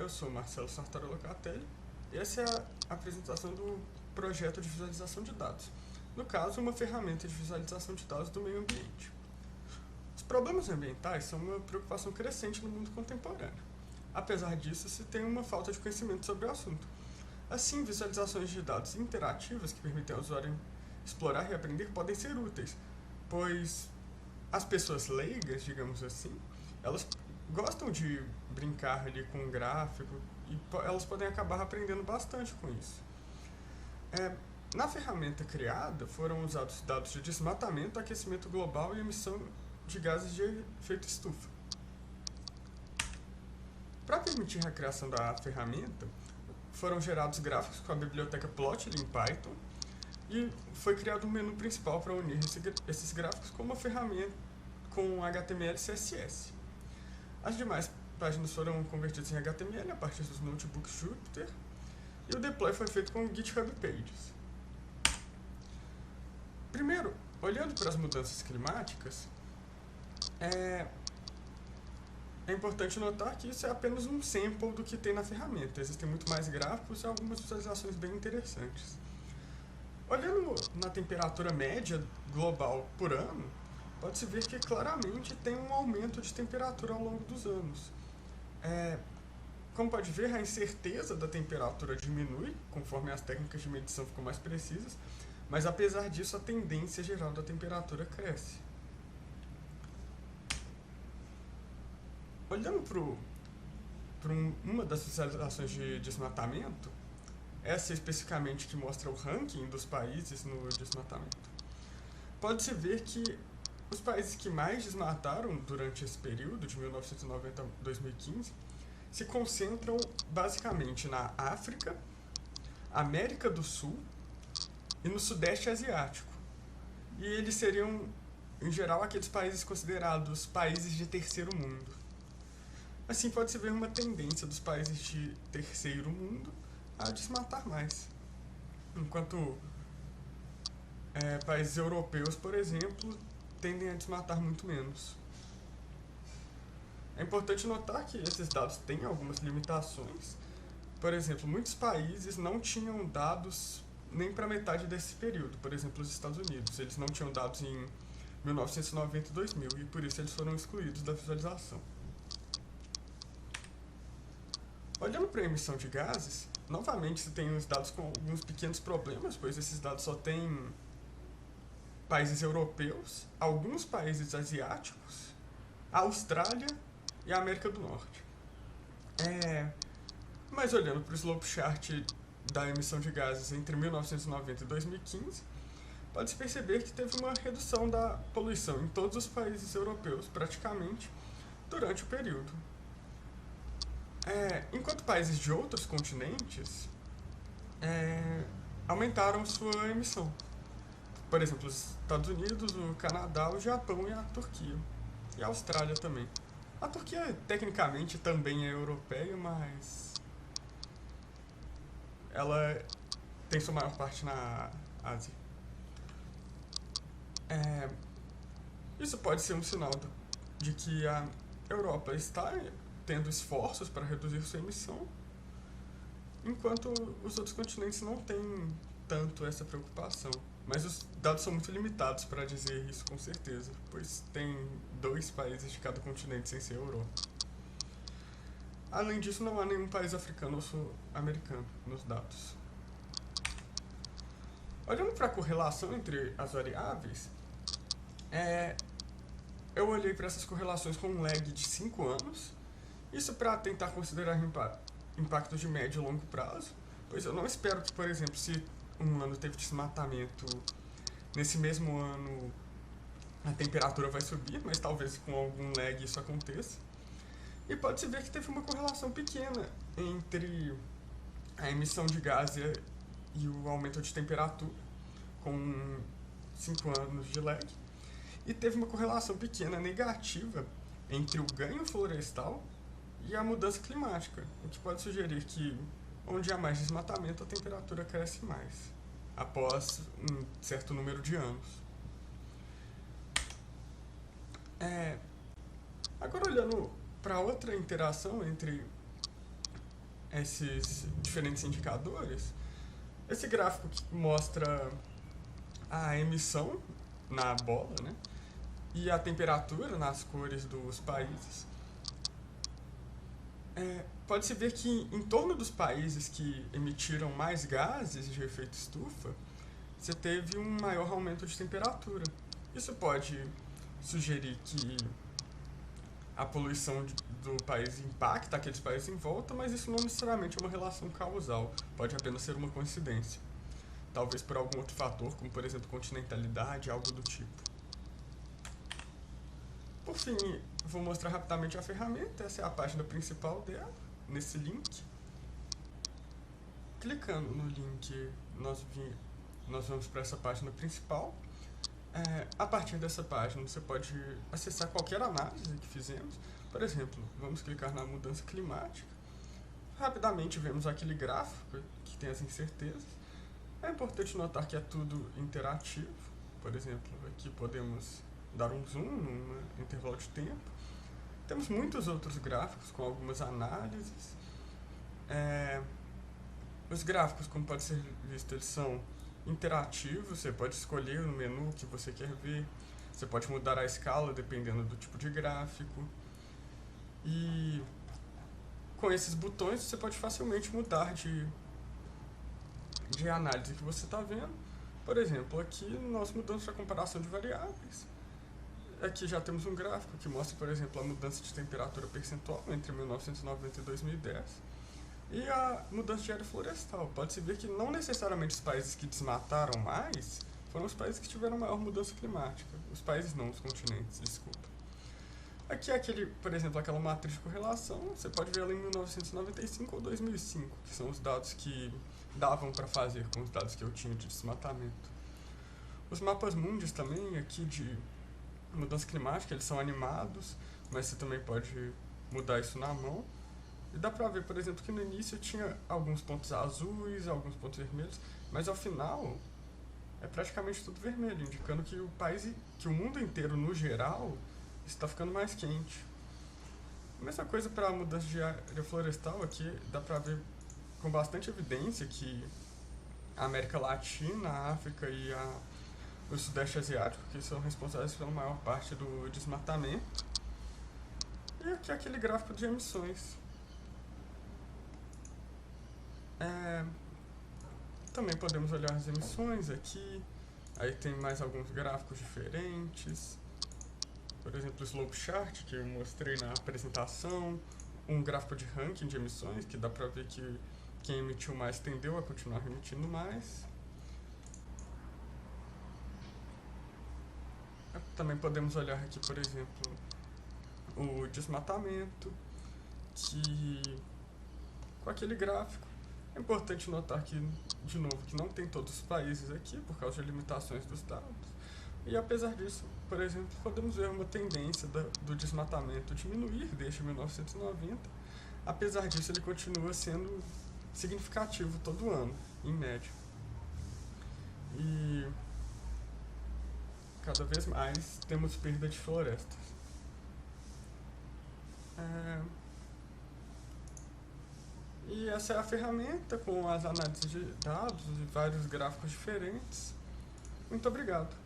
eu sou Marcelo Sartori Locatelli e essa é a apresentação do projeto de visualização de dados. No caso, uma ferramenta de visualização de dados do meio ambiente. Os problemas ambientais são uma preocupação crescente no mundo contemporâneo. Apesar disso, se tem uma falta de conhecimento sobre o assunto. Assim, visualizações de dados interativas que permitem ao usuário explorar e aprender podem ser úteis, pois as pessoas leigas, digamos assim, elas gostam de brincar ali com um gráfico e elas podem acabar aprendendo bastante com isso. Na ferramenta criada foram usados dados de desmatamento, aquecimento global e emissão de gases de efeito estufa. Para permitir a criação da ferramenta, foram gerados gráficos com a biblioteca Plotly em Python e foi criado um menu principal para unir esses gráficos com uma ferramenta com HTML e CSS. As demais páginas foram convertidas em HTML a partir dos notebooks Jupyter e o deploy foi feito com o GitHub Pages. Primeiro, olhando para as mudanças climáticas, é importante notar que isso é apenas um sample do que tem na ferramenta. Existem muito mais gráficos e algumas visualizações bem interessantes. Olhando na temperatura média global por ano, pode-se ver que claramente tem um aumento de temperatura ao longo dos anos. Como pode ver, a incerteza da temperatura diminui conforme as técnicas de medição ficam mais precisas, mas apesar disso a tendência geral da temperatura cresce. Olhando para uma das visualizações de desmatamento, essa especificamente que mostra o ranking dos países no desmatamento, pode-se ver que os países que mais desmataram durante esse período, de 1990 a 2015, se concentram basicamente na África, América do Sul e no Sudeste Asiático. E eles seriam, em geral, aqueles países considerados países de terceiro mundo. Assim, pode-se ver uma tendência dos países de terceiro mundo a desmatar mais. Enquanto países europeus, por exemplo, tendem a desmatar muito menos. É importante notar que esses dados têm algumas limitações. Por exemplo, muitos países não tinham dados nem para metade desse período. Por exemplo, os Estados Unidos, eles não tinham dados em 1990 e 2000 e por isso eles foram excluídos da visualização. Olhando para a emissão de gases, novamente se tem os dados com alguns pequenos problemas, pois esses dados só têm países europeus, alguns países asiáticos, a Austrália e a América do Norte. Mas olhando para o slope chart da emissão de gases entre 1990 e 2015, pode-se perceber que teve uma redução da poluição em todos os países europeus, praticamente, durante o período. Enquanto países de outros continentes aumentaram sua emissão. Por exemplo, os Estados Unidos, o Canadá, o Japão e a Turquia. E a Austrália também. A Turquia, tecnicamente, também é europeia, mas ela tem sua maior parte na Ásia. Isso pode ser um sinal de que a Europa está tendo esforços para reduzir sua emissão, enquanto os outros continentes não têm tanto essa preocupação. Mas os dados são muito limitados para dizer isso com certeza, pois tem 2 países de cada continente sem ser a Europa. Além disso, não há nenhum país africano ou sul-americano nos dados. Olhando para a correlação entre as variáveis, eu olhei para essas correlações com um lag de 5 anos, isso para tentar considerar impactos de médio e longo prazo, pois eu não espero que, por exemplo, se um ano teve desmatamento, nesse mesmo ano a temperatura vai subir, mas talvez com algum lag isso aconteça. E pode-se ver que teve uma correlação pequena entre a emissão de gás e o aumento de temperatura, com 5 anos de lag. E teve uma correlação pequena negativa entre o ganho florestal e a mudança climática, o que pode sugerir que onde há mais desmatamento a temperatura cresce mais, após um certo número de anos. Agora olhando para outra interação entre esses diferentes indicadores, esse gráfico que mostra a emissão na bola, né, e a temperatura nas cores dos países, pode-se ver que em torno dos países que emitiram mais gases de efeito estufa, você teve um maior aumento de temperatura. Isso pode sugerir que a poluição do país impacta aqueles países em volta, mas isso não necessariamente é uma relação causal, pode apenas ser uma coincidência. Talvez por algum outro fator, como por exemplo continentalidade, algo do tipo. Por fim, vou mostrar rapidamente a ferramenta, essa é a página principal dela, nesse link. Clicando no link, nós vamos para essa página principal. A partir dessa página você pode acessar qualquer análise que fizemos. Por exemplo, vamos clicar na mudança climática. Rapidamente vemos aquele gráfico que tem as incertezas. É importante notar que é tudo interativo. Por exemplo, aqui podemos dar um zoom num intervalo de tempo. Temos muitos outros gráficos com algumas análises. Os gráficos, como pode ser visto, eles são interativos. Você pode escolher no menu o que você quer ver. Você pode mudar a escala dependendo do tipo de gráfico. E com esses botões você pode facilmente mudar de análise que você está vendo. Por exemplo, aqui nós mudamos para comparação de variáveis. Aqui já temos um gráfico que mostra, por exemplo, a mudança de temperatura percentual entre 1990 e 2010 e a mudança de área florestal. Pode-se ver que não necessariamente os países que desmataram mais foram os países que tiveram maior mudança climática. Os países não, os continentes, desculpa. Aqui é por exemplo, aquela matriz de correlação, você pode ver ela em 1995 ou 2005, que são os dados que davam para fazer com os dados que eu tinha de desmatamento. Os mapas mundiais também, aqui de mudança climática, eles são animados, mas você também pode mudar isso na mão. E dá pra ver, por exemplo, que no início tinha alguns pontos azuis, alguns pontos vermelhos, mas ao final é praticamente tudo vermelho, indicando que que o mundo inteiro, no geral, está ficando mais quente. A mesma coisa para a mudança de área florestal, aqui dá pra ver com bastante evidência que a América Latina, a África e o Sudeste Asiático, que são responsáveis pela maior parte do desmatamento. E aqui é aquele gráfico de emissões. Também podemos olhar as emissões aqui. Aí tem mais alguns gráficos diferentes. Por exemplo, o Slope Chart, que eu mostrei na apresentação. Um gráfico de ranking de emissões, que dá pra ver que quem emitiu mais tendeu a continuar emitindo mais. Também podemos olhar aqui, por exemplo, o desmatamento, que com aquele gráfico. É importante notar que, de novo, que não tem todos os países aqui por causa de limitações dos dados. E apesar disso, por exemplo, podemos ver uma tendência do desmatamento diminuir desde 1990. Apesar disso, ele continua sendo significativo todo ano, em média. E cada vez mais temos perda de florestas. E essa é a ferramenta com as análises de dados e vários gráficos diferentes. Muito obrigado.